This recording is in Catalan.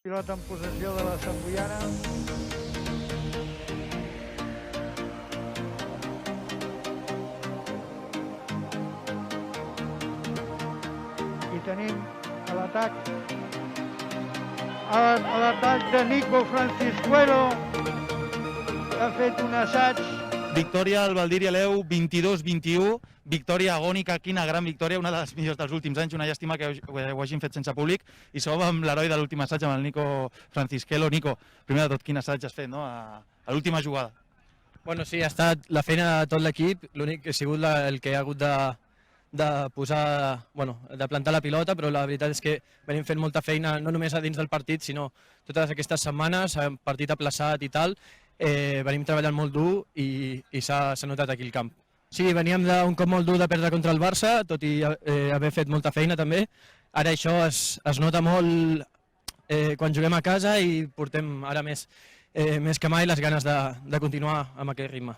Pilota en possessió de la Santboiana. I tenim a l'atac de Nico Franciscuero, que ha fet un assaig. Victòria al Valdir i Aleu, 22-21, victòria agònica, quina gran victòria, una de les millors dels últims anys, una llàstima que ho hagin fet sense públic, i som amb l'heroi de l'últim assaig, amb el Nico Francisquelo. Nico, primer de tot, quin assaig has fet, no?, a l'última jugada. Bueno, sí, ha estat la feina de tot l'equip, l'únic que ha sigut el que ha hagut de posar, bueno, de plantar la pilota, però la veritat és que venim fent molta feina, no només a dins del partit, sinó totes aquestes setmanes, partit aplaçat i tal, venim treballant molt dur i s'ha notat aquí el camp. Sí, veníem d'un cop molt dur de perdre contra el Barça, tot i haver fet molta feina també. Ara això es nota molt quan juguem a casa i portem ara més que mai les ganes de continuar amb aquest ritme.